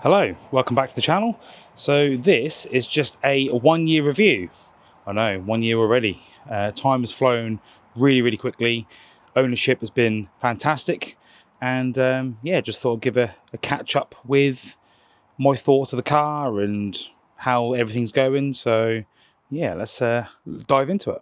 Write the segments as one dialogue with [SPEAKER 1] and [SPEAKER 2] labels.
[SPEAKER 1] Hello, welcome back to the channel. So this is just a 1 year review. I know, 1 year already. Time has flown really quickly. Ownership has been fantastic. And yeah, just thought I'd give a catch up with my thoughts of the car and how everything's going. So yeah, let's dive into it.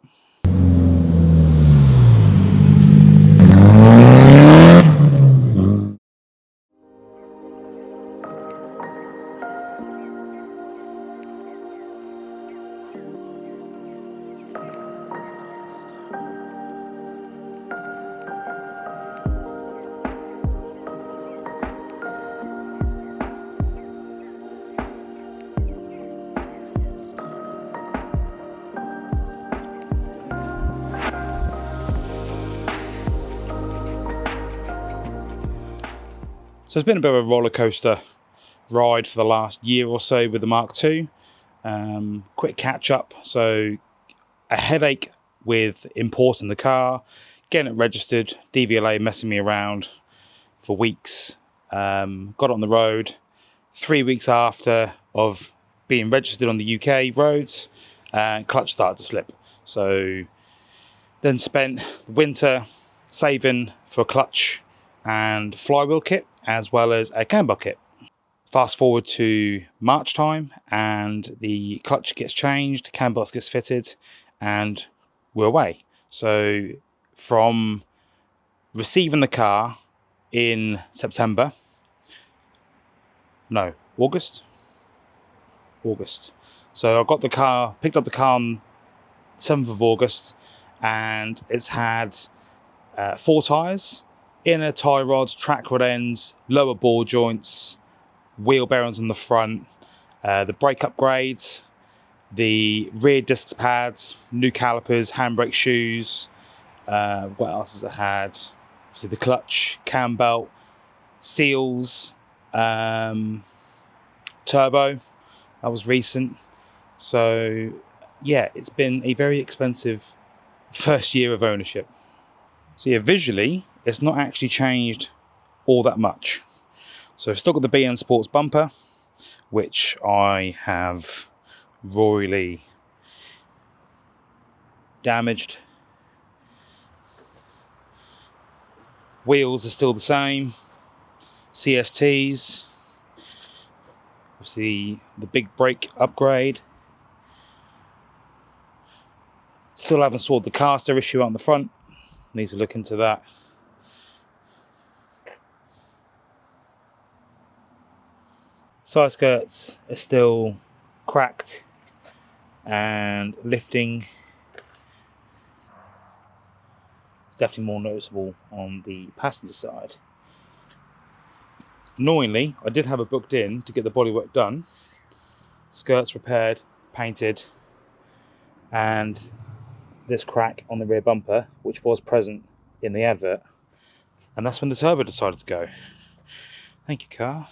[SPEAKER 1] So it's been a bit of a roller coaster ride for the last year or so with the Mark II. Quick catch up. So a headache with importing the car, getting it registered, DVLA messing me around for weeks. Got it on the road 3 weeks after of being registered on the UK roads, and clutch started to slip. So then spent the winter saving for a clutch and flywheel kit, as well as a camber kit. Fast forward to March time, and the clutch gets changed, cam box gets fitted, and we're away. So from receiving the car in September, no, August. So I got the car, picked up the car on 7th of August, and it's had 4 tyres, inner tie rods, track rod ends, lower ball joints, wheel bearings on the front, the brake upgrades, the rear disc pads, new calipers, handbrake shoes. What else has it had? Obviously the clutch, cam belt, seals, turbo. That was recent. So yeah, it's been a very expensive first year of ownership. So yeah, visually, it's not actually changed all that much. So I've still got the BN Sports bumper, which I have royally damaged. Wheels are still the same, CSTs, obviously the big brake upgrade. Still haven't sorted the caster issue out on the front, need to look into that. Side skirts are still cracked and lifting. It's definitely more noticeable on the passenger side. Annoyingly, I did have it booked in to get the bodywork done, skirts repaired, painted, and this crack on the rear bumper, which was present in the advert, and that's when the turbo decided to go. Thank you, car.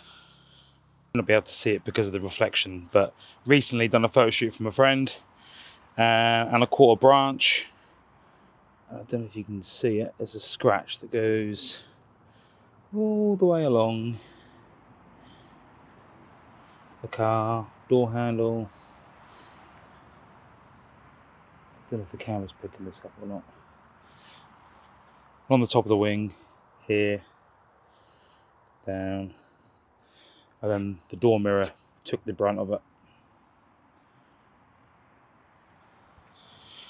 [SPEAKER 1] I'm not be able to see it because of the reflection, but recently done a photo shoot from a friend, and I caught a branch. I don't know if you can see it. There's a scratch that goes all the way along the car, door handle. I don't know if the camera's picking this up or not. On the top of the wing, here, down, and then the door mirror took the brunt of it.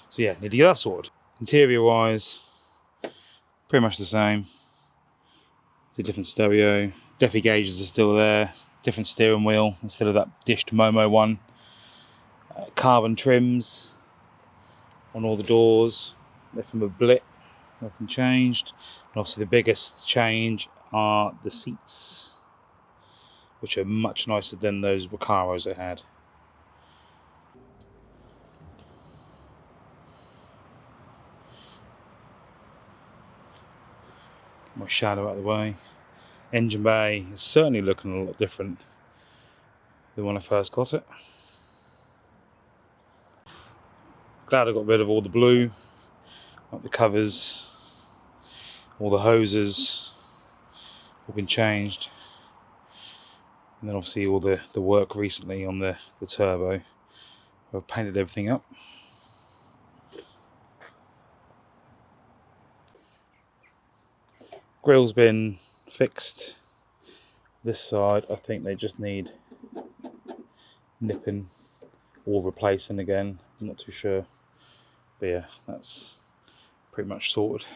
[SPEAKER 1] So yeah, need to get that sorted. Interior wise, pretty much the same. It's a different stereo. Defi gauges are still there. Different steering wheel instead of that dished Momo one. Carbon trims on all the doors. They're from a Blit. Nothing changed. And obviously the biggest change are the seats, which are much nicer than those Recaros I had. Get my shadow out of the way. Engine bay is certainly looking a lot different than when I first got it. Glad I got rid of all the blue, like the covers, all the hoses, all been changed. And then obviously all the work recently on the turbo. I've painted everything up. Grill's been fixed. This side, I think they just need nipping or replacing again. I'm not too sure. But yeah, that's pretty much sorted.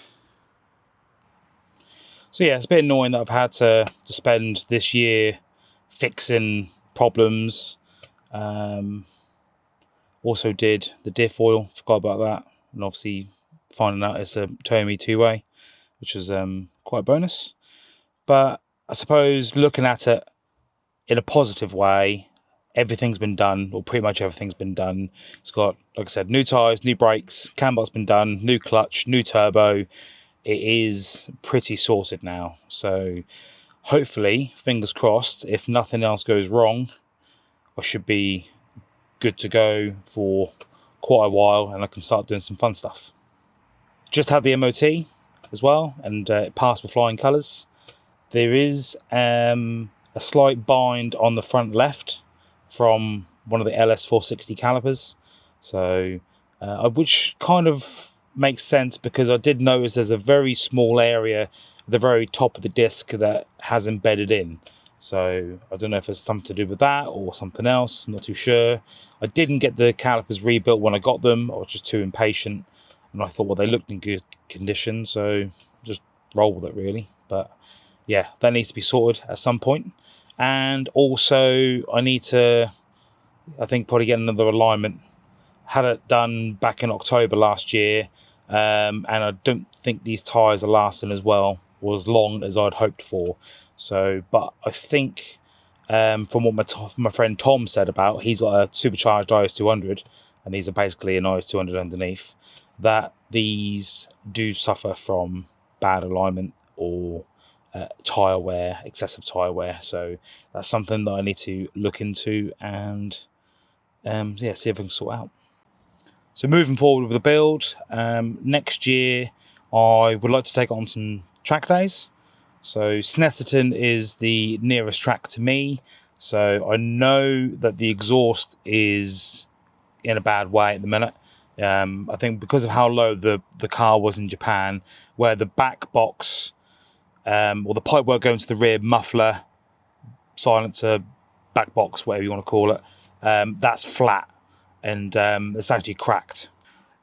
[SPEAKER 1] So yeah, it's a bit annoying that I've had to spend this year fixing problems. Also did the diff oil, forgot about that. And obviously finding out it's a Toyomi two-way, which was quite a bonus. But I suppose looking at it in a positive way, everything's been done, or pretty much everything's been done. It's got, like I said, new tyres, new brakes, cam bolt's been done, new clutch, new turbo. It is pretty sorted now. So hopefully, fingers crossed, if nothing else goes wrong, I should be good to go for quite a while and I can start doing some fun stuff. Just had the MOT as well, and it passed with flying colours. There is a slight bind on the front left from one of the LS460 calipers, so which kind of makes sense because I did notice there's a very small area at the very top of the disc that has embedded in. So I don't know if it's something to do with that or something else. I'm not too sure. I didn't get the calipers rebuilt when I got them. I was just too impatient, and I thought, well, they looked in good condition, so just roll with it really. But yeah, that needs to be sorted at some point. And also I need to, I think, probably get another alignment. Had it done back in October last year, and I don't think these tyres are lasting as well or as long as I'd hoped for. So, but I think from what my friend Tom said about, he's got a supercharged IS200, and these are basically an IS200 underneath, that these do suffer from bad alignment or tyre wear, excessive tyre wear. So that's something that I need to look into and yeah, see if I can sort out. So moving forward with the build, next year I would like to take on some track days. So Snetterton is the nearest track to me, so I know that the exhaust is in a bad way at the minute. I think because of how low the car was in Japan, where the back box or the pipework going to the rear muffler, silencer, back box, whatever you want to call it, that's flat and it's actually cracked.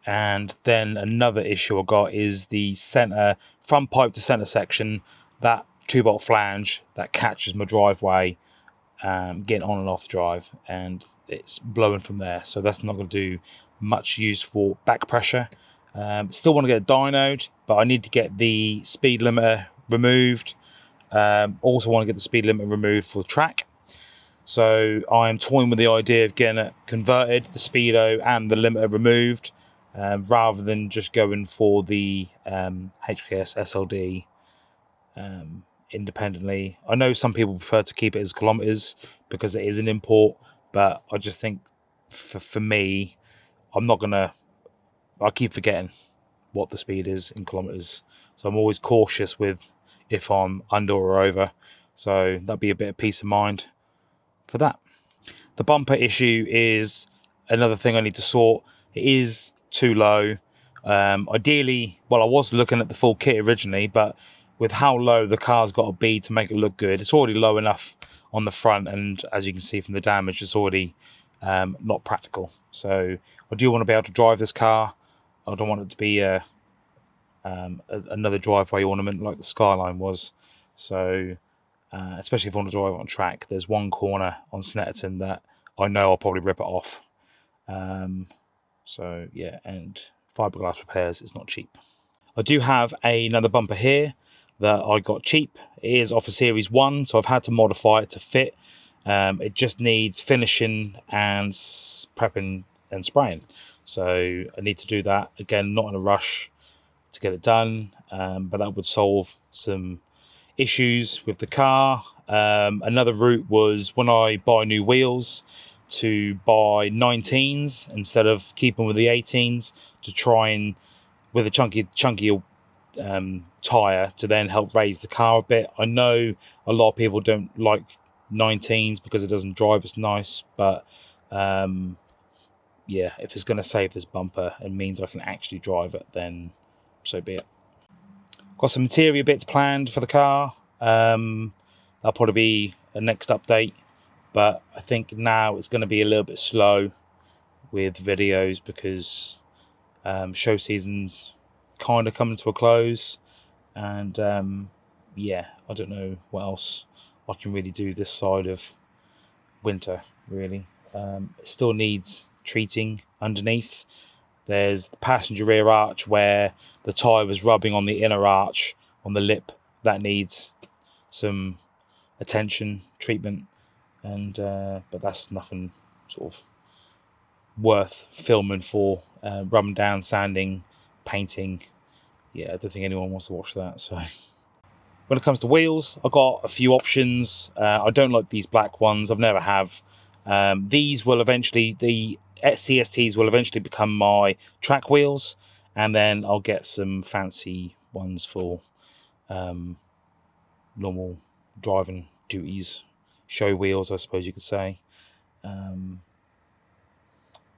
[SPEAKER 1] And then another issue I got is the center front pipe to center section, that 2-bolt flange that catches my driveway, getting on and off the drive, and it's blowing from there. So that's not going to do much use for back pressure. Still want to get a dynoed, but I need to get the speed limiter removed. Also want to get the speed limiter removed for the track. So I'm toying with the idea of getting it converted, the speedo and the limiter removed, rather than just going for the HKS SLD independently. I know some people prefer to keep it as kilometers because it is an import, but I just think for me, I keep forgetting what the speed is in kilometers. So I'm always cautious with if I'm under or over. So that'd be a bit of peace of mind for that. The bumper issue is another thing I need to sort. It is too low. Ideally, well, I was looking at the full kit originally, but with how low the car's got to be to make it look good, it's already low enough on the front, and as you can see from the damage, it's already not practical. So I do want to be able to drive this car. I don't want it to be another driveway ornament like the Skyline was. So especially if I want to drive on track, there's one corner on Snetterton that I know I'll probably rip it off. So yeah, and fiberglass repairs is not cheap. I do have another bumper here that I got cheap. It is off a Series 1, so I've had to modify it to fit. It just needs finishing and prepping and spraying. So I need to do that. Again, not in a rush to get it done, but that would solve some issues with the car. Another route was when I buy new wheels to buy 19s instead of keeping with the 18s, to try and with a chunkier tyre to then help raise the car a bit. I know a lot of people don't like 19s because it doesn't drive as nice, but yeah, if it's going to save this bumper and means I can actually drive it, then so be it. Got some interior bits planned for the car. That'll probably be a next update, but I think now it's going to be a little bit slow with videos because show season's kind of coming to a close, and yeah, I don't know what else I can really do this side of winter, really. It still needs treating underneath. There's the passenger rear arch where the tyre was rubbing on the inner arch on the lip. That needs some attention, treatment, and but that's nothing sort of worth filming for. Rubbing down, sanding, painting. Yeah, I don't think anyone wants to watch that. So when it comes to wheels, I've got a few options. I don't like these black ones. I've never have. These will eventually, the CSTs will eventually become my track wheels, and then I'll get some fancy ones for normal driving duties, show wheels, I suppose you could say.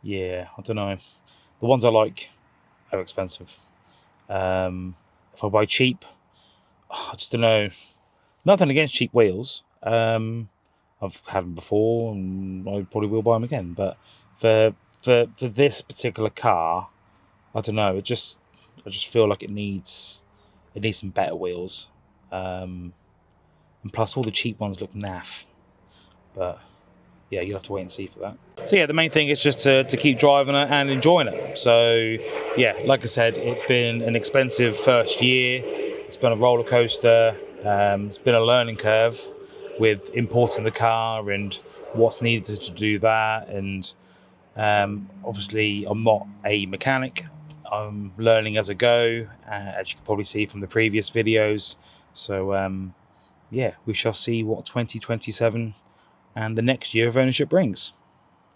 [SPEAKER 1] Yeah, I don't know. The ones I like are expensive. If I buy cheap, I just don't know. Nothing against cheap wheels. I've had them before, and I probably will buy them again. But for this particular car, I don't know. I just feel like it needs some better wheels. And plus, all the cheap ones look naff. But yeah, you'll have to wait and see for that. So yeah, the main thing is just to keep driving it and enjoying it. So yeah, like I said, it's been an expensive first year. It's been a roller coaster. It's been a learning curve with importing the car and what's needed to do that. And obviously, I'm not a mechanic. I'm learning as I go, as you can probably see from the previous videos. So yeah, we shall see what 2027 and the next year of ownership brings.